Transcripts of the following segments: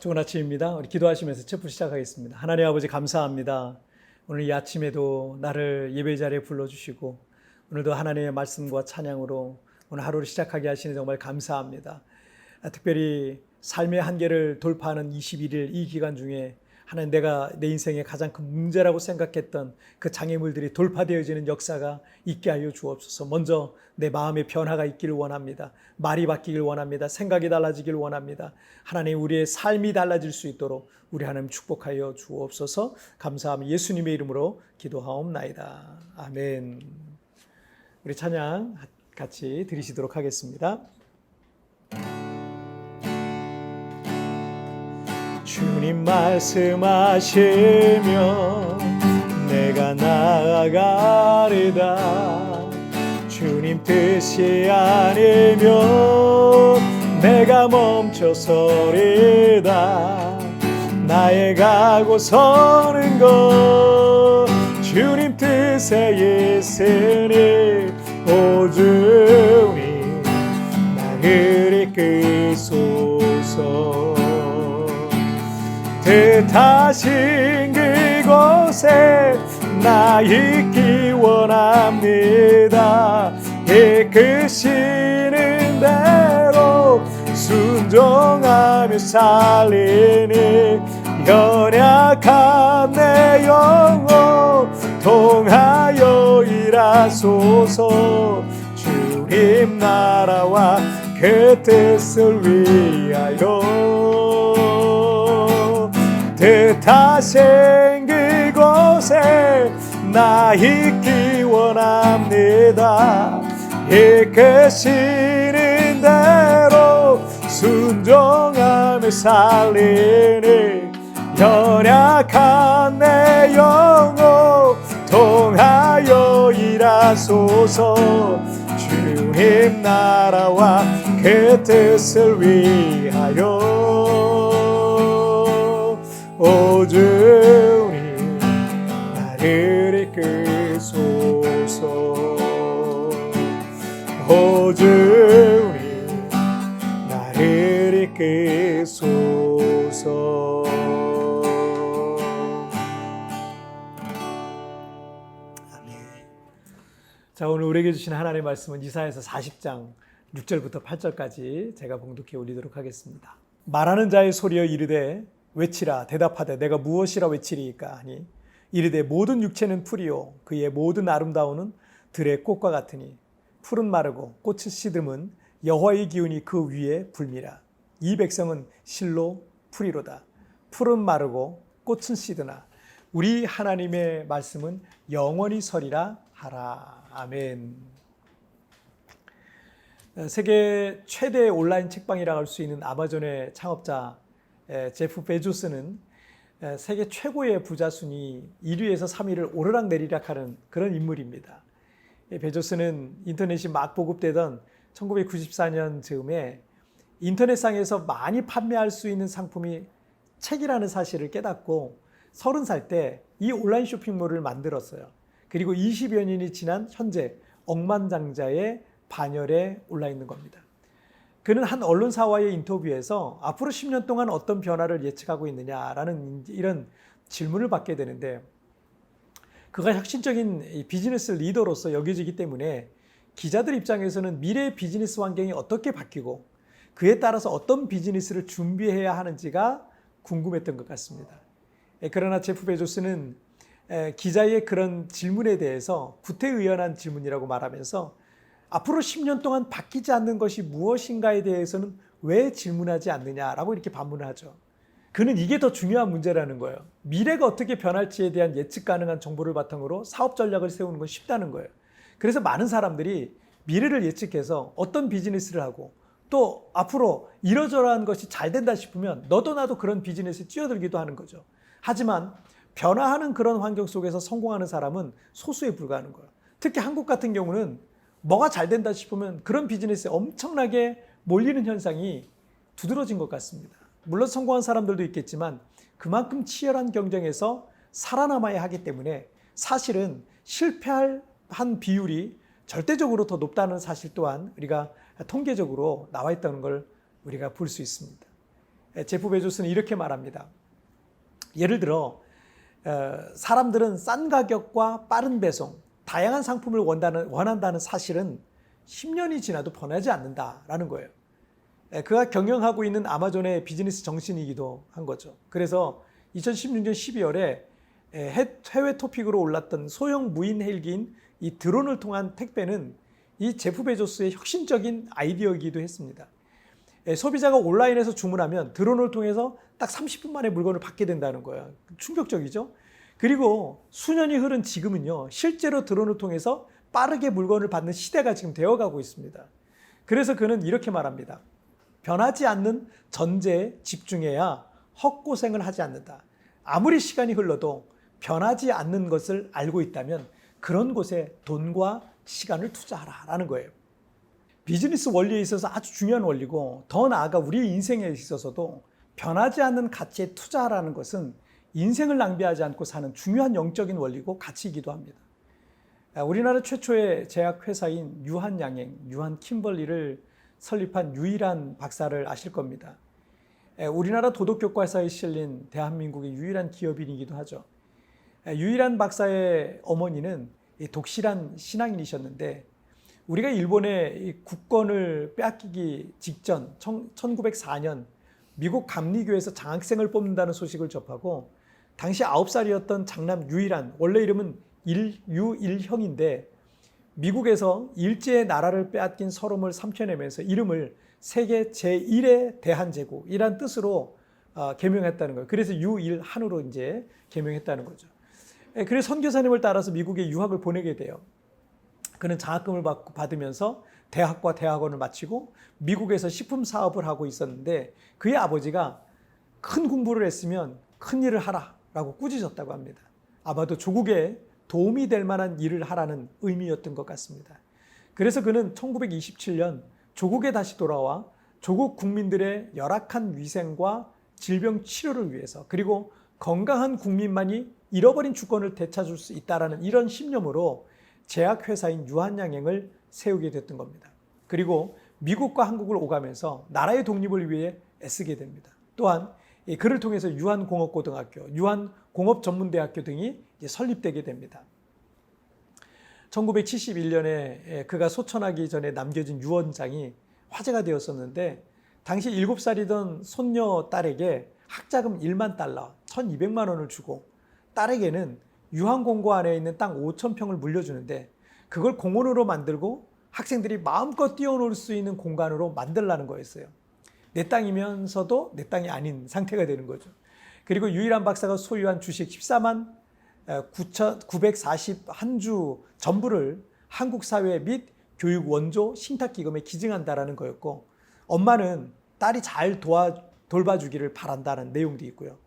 좋은 아침입니다. 우리 기도하시면서 첫 부 시작하겠습니다. 하나님 아버지 감사합니다. 오늘 이 아침에도 나를 예배 자리에 불러주시고 오늘도 하나님의 말씀과 찬양으로 오늘 하루를 시작하게 하시니 정말 감사합니다. 특별히 삶의 한계를 돌파하는 21일 이 기간 중에 하나님 내가 내 인생의 가장 큰 문제라고 생각했던 그 장애물들이 돌파되어지는 역사가 있게 하여 주옵소서. 먼저 내 마음의 변화가 있기를 원합니다. 말이 바뀌길 원합니다. 생각이 달라지길 원합니다. 하나님 우리의 삶이 달라질 수 있도록 우리 하나님 축복하여 주옵소서. 감사하며 예수님의 이름으로 기도하옵나이다. 아멘. 우리 찬양 같이 드리시도록 하겠습니다. 주님 말씀하시면 내가 나아가리다. 주님 뜻이 아니면 내가 멈춰서리다. 나의 가고 서는 것 주님 뜻에 있으니 오 주님 나를 이끌소서. 뜻하신 그곳에 나 있기 원합니다. 이끄시는 대로 순종하며 살리니 연약한 내 영혼 통하여 일하소서. 주님 나라와 그 뜻을 위하여 뜻하신 그곳에 나 있기 원합니다. 이끄시는 대로 순종하며 살리니 연약한 내 영혼 통하여 일하소서. 주님 나라와 그 뜻을 위하여 오 주님 나를 이끌소서. 오 주님 나를 이끌소서. 아멘. 자, 오늘 우리에게 주신 하나님의 말씀은 이사야서 40장 6절부터 8절까지 제가 봉독해 올리도록 하겠습니다. 말하는 자의 소리여 이르되 외치라. 대답하되 내가 무엇이라 외치리이까 하니 이르되 모든 육체는 풀이요 그의 모든 아름다움은 들의 꽃과 같으니 풀은 마르고 꽃은 시듬은 여호와의 기운이 그 위에 불미라. 이 백성은 실로 풀이로다. 풀은 마르고 꽃은 시드나 우리 하나님의 말씀은 영원히 서리라 하라. 아멘. 세계 최대 온라인 책방이라고 할 수 있는 아마존의 창업자 제프 베조스는 세계 최고의 부자 순위 1위에서 3위를 오르락내리락 하는 그런 인물입니다. 베조스는 인터넷이 막 보급되던 1994년 즈음에 인터넷상에서 많이 판매할 수 있는 상품이 책이라는 사실을 깨닫고 30살 때 이 온라인 쇼핑몰을 만들었어요. 그리고 20여 년이 지난 현재 억만장자의 반열에 올라 있는 겁니다. 그는 한 언론사와의 인터뷰에서 앞으로 10년 동안 어떤 변화를 예측하고 있느냐라는 이런 질문을 받게 되는데 그가 혁신적인 비즈니스 리더로서 여겨지기 때문에 기자들 입장에서는 미래의 비즈니스 환경이 어떻게 바뀌고 그에 따라서 어떤 비즈니스를 준비해야 하는지가 궁금했던 것 같습니다. 그러나 제프 베조스는 기자의 그런 질문에 대해서 구태의연한 질문이라고 말하면서 앞으로 10년 동안 바뀌지 않는 것이 무엇인가에 대해서는 왜 질문하지 않느냐라고 이렇게 반문을 하죠. 그는 이게 더 중요한 문제라는 거예요. 미래가 어떻게 변할지에 대한 예측 가능한 정보를 바탕으로 사업 전략을 세우는 건 쉽다는 거예요. 그래서 많은 사람들이 미래를 예측해서 어떤 비즈니스를 하고 또 앞으로 이러저러한 것이 잘 된다 싶으면 너도 나도 그런 비즈니스에 뛰어들기도 하는 거죠. 하지만 변화하는 그런 환경 속에서 성공하는 사람은 소수에 불과하는 거예요. 특히 한국 같은 경우는 뭐가 잘 된다 싶으면 그런 비즈니스에 엄청나게 몰리는 현상이 두드러진 것 같습니다. 물론 성공한 사람들도 있겠지만 그만큼 치열한 경쟁에서 살아남아야 하기 때문에 사실은 실패한 비율이 절대적으로 더 높다는 사실 또한 우리가 통계적으로 나와 있다는 걸 우리가 볼 수 있습니다. 제프 베조스는 이렇게 말합니다. 예를 들어 사람들은 싼 가격과 빠른 배송, 다양한 상품을 원한다는 사실은 10년이 지나도 변하지 않는다라는 거예요. 그가 경영하고 있는 아마존의 비즈니스 정신이기도 한 거죠. 그래서 2016년 12월에 해외 토픽으로 올랐던 소형 무인 헬기인 이 드론을 통한 택배는 이 제프 베조스의 혁신적인 아이디어이기도 했습니다. 소비자가 온라인에서 주문하면 드론을 통해서 딱 30분 만에 물건을 받게 된다는 거예요. 충격적이죠? 그리고 수년이 흐른 지금은요, 실제로 드론을 통해서 빠르게 물건을 받는 시대가 지금 되어가고 있습니다. 그래서 그는 이렇게 말합니다. 변하지 않는 전제에 집중해야 헛고생을 하지 않는다. 아무리 시간이 흘러도 변하지 않는 것을 알고 있다면 그런 곳에 돈과 시간을 투자하라라는 거예요. 비즈니스 원리에 있어서 아주 중요한 원리고, 더 나아가 우리 인생에 있어서도 변하지 않는 가치에 투자하라는 것은 인생을 낭비하지 않고 사는 중요한 영적인 원리고 가치이기도 합니다. 우리나라 최초의 제약회사인 유한양행, 유한 킴벌리를 설립한 유일한 박사를 아실 겁니다. 우리나라 도덕교과서에 실린 대한민국의 유일한 기업인이기도 하죠. 유일한 박사의 어머니는 독실한 신앙인이셨는데, 우리가 일본의 국권을 빼앗기기 직전 1904년 미국 감리교에서 장학생을 뽑는다는 소식을 접하고, 당시 9살이었던 장남 유일한, 원래 이름은 유일형인데 미국에서 일제의 나라를 빼앗긴 서름을 삼켜내면서 이름을 세계 제1의 대한제국이란 뜻으로 개명했다는 거예요. 그래서 유일한으로 이제 개명했다는 거죠. 그래서 선교사님을 따라서 미국에 유학을 보내게 돼요. 그는 장학금을 받으면서 대학과 대학원을 마치고 미국에서 식품 사업을 하고 있었는데, 그의 아버지가 큰 공부를 했으면 큰 일을 하라라고 꾸짖었다고 합니다. 아마도 조국에 도움이 될 만한 일을 하라는 의미였던 것 같습니다. 그래서 그는 1927년 조국에 다시 돌아와 조국 국민들의 열악한 위생과 질병 치료를 위해서, 그리고 건강한 국민만이 잃어버린 주권을 되찾을 수 있다라는 이런 신념으로 제약회사인 유한양행을 세우게 됐던 겁니다. 그리고 미국과 한국을 오가면서 나라의 독립을 위해 애쓰게 됩니다. 또한 그를 통해서 유한공업고등학교, 유한공업전문대학교 등이 설립되게 됩니다. 1971년에 그가 소천하기 전에 남겨진 유언장이 화제가 되었었는데, 당시 7살이던 손녀 딸에게 학자금 1만 달러, 1,200만 원을 주고 딸에게는 유한공고 안에 있는 땅 5,000평을 물려주는데, 그걸 공원으로 만들고 학생들이 마음껏 뛰어놀 수 있는 공간으로 만들라는 거였어요. 내 땅이면서도 내 땅이 아닌 상태가 되는 거죠. 그리고 유일한 박사가 소유한 주식 14만 941주 전부를 한국 사회 및 교육 원조 신탁기금에 기증한다라는 거였고, 엄마는 딸이 잘 돌봐주기를 바란다는 내용도 있고요.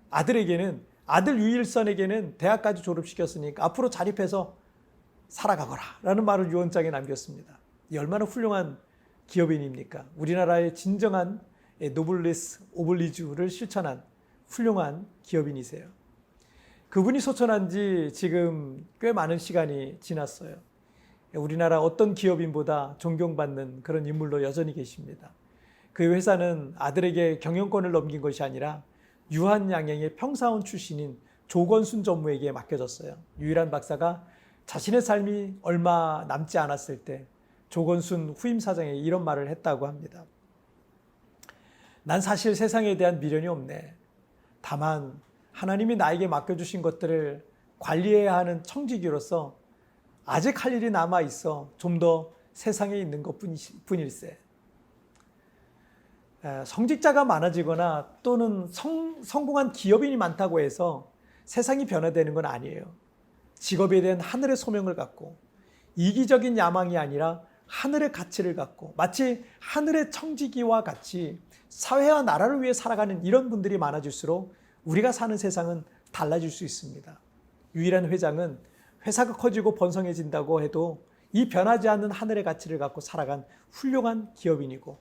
아들 유일선에게는 대학까지 졸업시켰으니까 앞으로 자립해서 살아가거라 라는 말을 유언장에 남겼습니다. 이 얼마나 훌륭한 기업인입니까? 우리나라의 진정한 노블리스 오블리주를 실천한 훌륭한 기업인이세요. 그분이 소천한 지 지금 꽤 많은 시간이 지났어요. 우리나라 어떤 기업인보다 존경받는 그런 인물로 여전히 계십니다. 그 회사는 아들에게 경영권을 넘긴 것이 아니라 유한양행의 평사원 출신인 조건순 전무에게 맡겨졌어요. 유일한 박사가 자신의 삶이 얼마 남지 않았을 때 조건순 후임 사장에게 이런 말을 했다고 합니다. 난 사실 세상에 대한 미련이 없네. 다만 하나님이 나에게 맡겨주신 것들을 관리해야 하는 청지기로서 아직 할 일이 남아있어 좀 더 세상에 있는 것뿐일세. 성직자가 많아지거나 또는 성공한 기업인이 많다고 해서 세상이 변화되는 건 아니에요. 직업에 대한 하늘의 소명을 갖고 이기적인 야망이 아니라 하늘의 가치를 갖고 마치 하늘의 청지기와 같이 사회와 나라를 위해 살아가는 이런 분들이 많아질수록 우리가 사는 세상은 달라질 수 있습니다. 유일한 회장은 회사가 커지고 번성해진다고 해도 이 변하지 않는 하늘의 가치를 갖고 살아간 훌륭한 기업인이고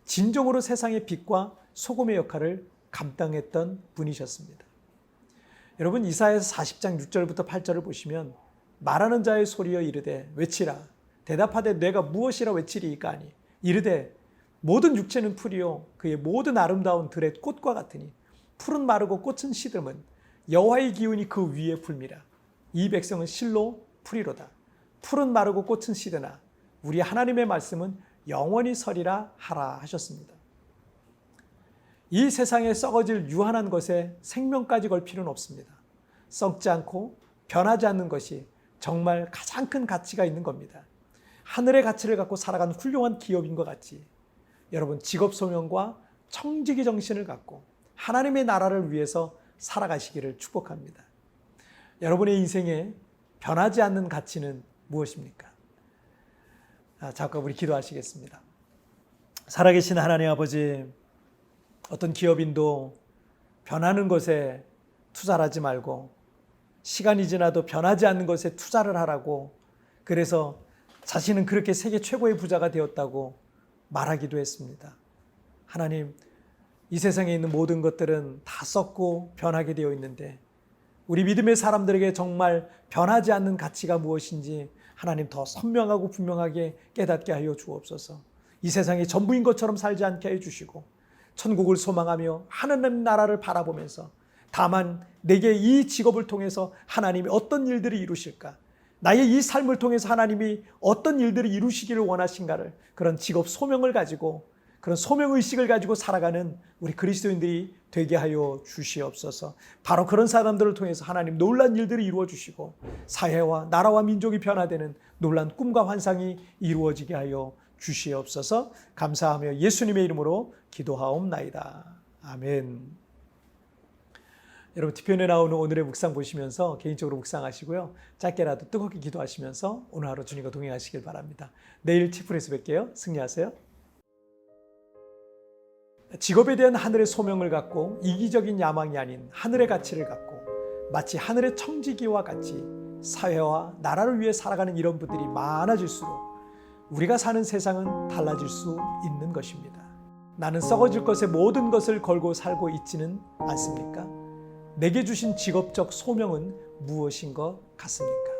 진정으로 세상의 빛과 소금의 역할을 감당했던 분이셨습니다. 여러분, 이사야서 40장 6절부터 8절을 보시면 말하는 자의 소리여 이르되 외치라. 대답하되 내가 무엇이라 외치리이까 하니 이르되 모든 육체는 풀이요 그의 모든 아름다운 들의 꽃과 같으니 풀은 마르고 꽃은 시들음은 여호와의 기운이 그 위에 불미라. 이 백성은 실로 풀이로다. 풀은 마르고 꽃은 시드나 우리 하나님의 말씀은 영원히 서리라 하라 하셨습니다. 이 세상에 썩어질 유한한 것에 생명까지 걸 필요는 없습니다. 썩지 않고 변하지 않는 것이 정말 가장 큰 가치가 있는 겁니다. 하늘의 가치를 갖고 살아가는 훌륭한 기업인 것 같이 여러분 직업 소명과 청지기 정신을 갖고 하나님의 나라를 위해서 살아가시기를 축복합니다. 여러분의 인생에 변하지 않는 가치는 무엇입니까? 잠깐 우리 기도하시겠습니다. 살아계신 하나님 아버지, 어떤 기업인도 변하는 것에 투자를 하지 말고 시간이 지나도 변하지 않는 것에 투자를 하라고, 그래서 자신은 그렇게 세계 최고의 부자가 되었다고 말하기도 했습니다. 하나님, 이 세상에 있는 모든 것들은 다 썩고 변하게 되어 있는데 우리 믿음의 사람들에게 정말 변하지 않는 가치가 무엇인지 하나님 더 선명하고 분명하게 깨닫게 하여 주옵소서. 이 세상이 전부인 것처럼 살지 않게 해주시고 천국을 소망하며 하나님 나라를 바라보면서 다만 내게 이 직업을 통해서 하나님이 어떤 일들을 이루실까, 나의 이 삶을 통해서 하나님이 어떤 일들을 이루시기를 원하신가를, 그런 직업 소명을 가지고 그런 소명의식을 가지고 살아가는 우리 그리스도인들이 되게 하여 주시옵소서. 바로 그런 사람들을 통해서 하나님 놀란 일들을 이루어 주시고 사회와 나라와 민족이 변화되는 놀란 꿈과 환상이 이루어지게 하여 주시옵소서. 감사하며 예수님의 이름으로 기도하옵나이다. 아멘. 여러분 뒤편에 나오는 오늘의 묵상 보시면서 개인적으로 묵상하시고요. 짧게라도 뜨겁게 기도하시면서 오늘 하루 주님과 동행하시길 바랍니다. 내일 치프에서 뵐게요. 승리하세요. 직업에 대한 하늘의 소명을 갖고 이기적인 야망이 아닌 하늘의 가치를 갖고 마치 하늘의 청지기와 같이 사회와 나라를 위해 살아가는 이런 분들이 많아질수록 우리가 사는 세상은 달라질 수 있는 것입니다. 나는 썩어질 것에 모든 것을 걸고 살고 있지는 않습니까? 내게 주신 직업적 소명은 무엇인 것 같습니까?